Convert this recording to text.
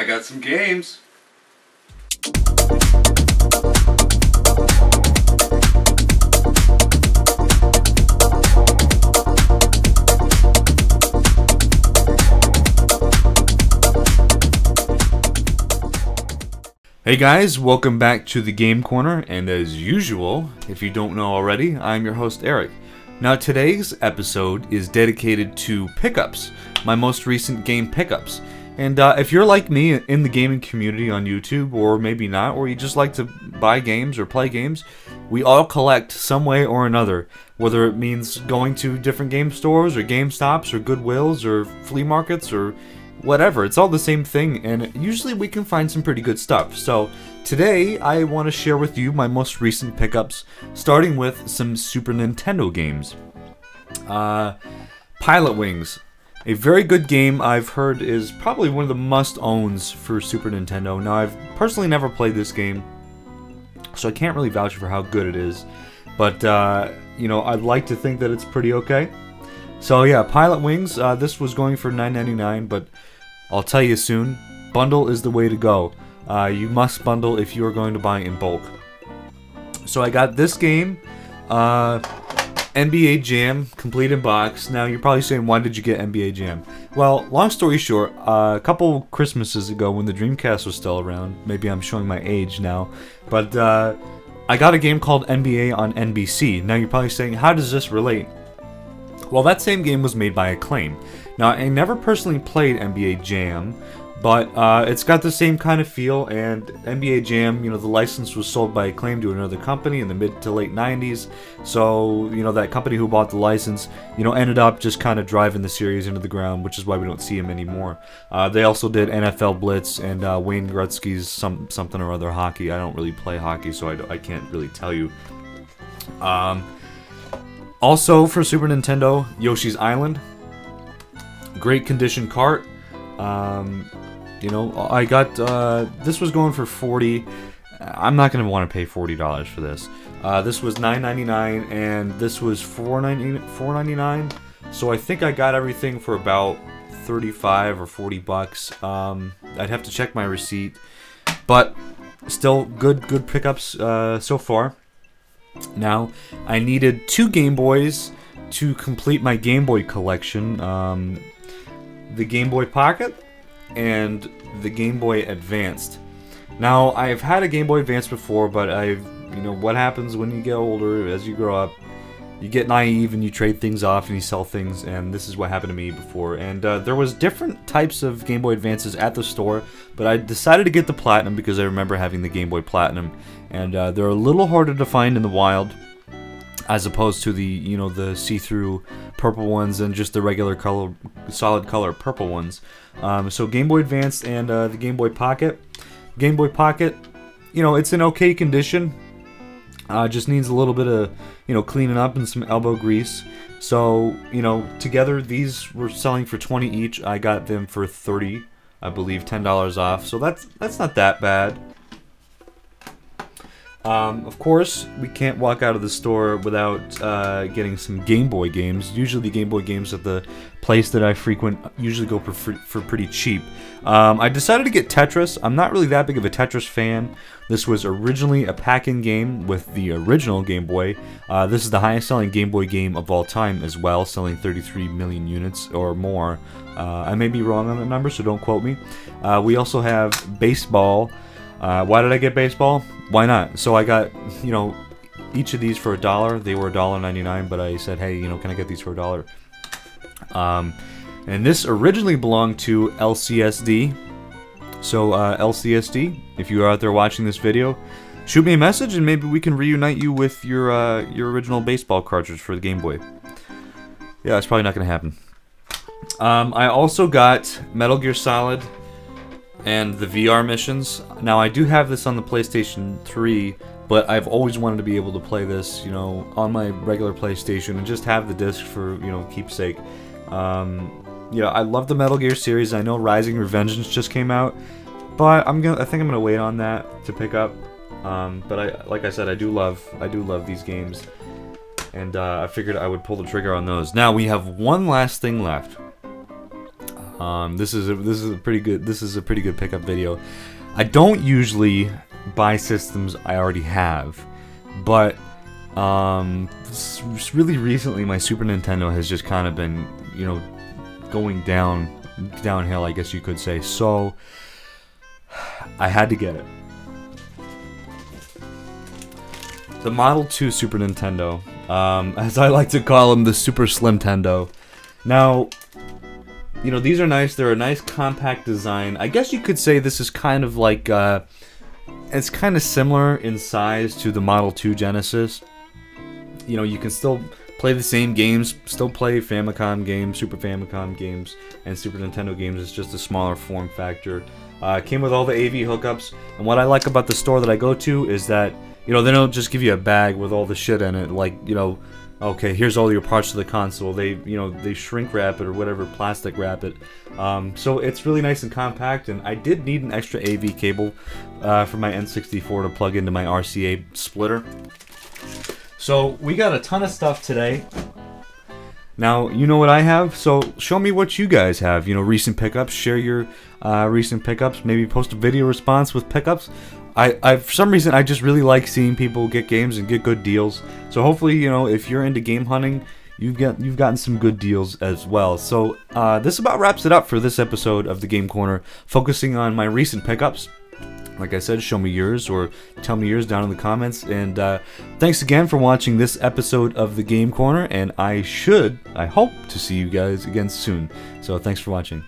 I got some games. Hey guys, welcome back to the Game Corner, and as usual, if you don't know already, I'm your host Eric. Now today's episode is dedicated to pickups, my most recent game pickups. And if you're like me in the gaming community on YouTube, or maybe not, or you just like to buy games or play games, we all collect some way or another, whether it means going to different game stores, or GameStops, or Goodwills, or flea markets, or whatever. It's all the same thing, and usually we can find some pretty good stuff. So today I want to share with you my most recent pickups, starting with some Super Nintendo games. Pilotwings, a very good game I've heard is probably one of the must-owns for Super Nintendo. Now I've personally never played this game, so I can't really vouch for how good it is, but you know, I'd like to think that it's pretty okay. So yeah, Pilotwings, this was going for $9.99, but I'll tell you soon, bundle is the way to go. You must bundle if you are going to buy in bulk. So I got this game, NBA Jam, complete in box. Now you're probably saying, why did you get NBA Jam? Well, long story short, a couple Christmases ago when the Dreamcast was still around, maybe I'm showing my age now, but I got a game called NBA on NBC. Now you're probably saying, how does this relate? Well, that same game was made by Acclaim. Now, I never personally played NBA Jam, but it's got the same kind of feel, and NBA Jam, you know, the license was sold by Acclaim to another company in the mid to late 90s, so, you know, that company who bought the license, you know, ended up just kind of driving the series into the ground, which is why we don't see him anymore. They also did NFL Blitz and Wayne Gretzky's something or other hockey. I don't really play hockey, so I can't really tell you. Also, for Super Nintendo, Yoshi's Island. Great condition cart. You know, I got, this was going for $40. I'm not going to want to pay $40 for this. This was $9.99, and this was $4.99. So I think I got everything for about 35 or 40 bucks. I'd have to check my receipt. But still, good pickups so far. Now, I needed 2 Game Boys to complete my Game Boy collection. The Game Boy Pocket and the Game Boy Advanced. Now, I've had a Game Boy Advance before, but you know, what happens when you get older, as you grow up, you get naive and you trade things off and you sell things, and this is what happened to me before. And there was different types of Game Boy Advances at the store, but I decided to get the Platinum because I remember having the Game Boy Platinum, and they're a little harder to find in the wild, as opposed to the, you know, the see-through purple ones and just the regular color, solid color purple ones. So Game Boy Advance and the Game Boy Pocket. Game Boy Pocket, you know, it's in okay condition. Just needs a little bit of, you know, cleaning up and some elbow grease. So, you know, together these were selling for $20 each. I got them for $30, I believe, $10 off. So that's not that bad. Of course, we can't walk out of the store without getting some Game Boy games. Usually the Game Boy games at the place that I frequent usually go for pretty cheap. I decided to get Tetris. I'm not really that big of a Tetris fan. This was originally a pack-in game with the original Game Boy. This is the highest selling Game Boy game of all time as well, selling 33 million units or more. I may be wrong on the number, so don't quote me. We also have Baseball. Why did I get Baseball? Why not? So I got, you know, each of these for $1. They were $1.99, but I said, hey, you know, can I get these for $1? And this originally belonged to LCSD. So LCSD, if you are out there watching this video, shoot me a message and maybe we can reunite you with your original baseball cartridge for the Game Boy. Yeah, it's probably not going to happen. I also got Metal Gear Solid and the VR missions. Now, I do have this on the PlayStation 3, but I've always wanted to be able to play this, you know, on my regular PlayStation and just have the disc for, you know, keepsake. Yeah, I love the Metal Gear series. I know Rising Revengeance just came out, but I think I'm gonna wait on that to pick up. But like I said, I do love these games, and I figured I would pull the trigger on those. Now we have one last thing left. This is a pretty good pickup video. I don't usually buy systems I already have, but really recently my Super Nintendo has just kind of been, you know, going downhill, I guess you could say. So I had to get it. The Model 2 Super Nintendo, as I like to call them, the Super Slim Tendo. Now, you know, these are nice. They're a nice compact design. I guess you could say this is kind of like, it's kind of similar in size to the Model 2 Genesis. You know, you can still play the same games, still play Famicom games, Super Famicom games, and Super Nintendo games. It's just a smaller form factor. Came with all the AV hookups, and what I like about the store that I go to is that, you know, they don't just give you a bag with all the shit in it, like, you know, okay, here's all your parts of the console. They, you know, they shrink wrap it or whatever, plastic wrap it. So it's really nice and compact, and I did need an extra AV cable for my N64 to plug into my RCA splitter. So we got a ton of stuff today. Now, you know what I have, so show me what you guys have. You know, recent pickups, share your recent pickups, maybe post a video response with pickups. I for some reason, I just really like seeing people get games and get good deals. So hopefully, you know, if you're into game hunting, you've gotten some good deals as well. So this about wraps it up for this episode of the Game Corner, focusing on my recent pickups. Like I said, show me yours or tell me yours down in the comments. And thanks again for watching this episode of the Game Corner. And I hope to see you guys again soon. So thanks for watching.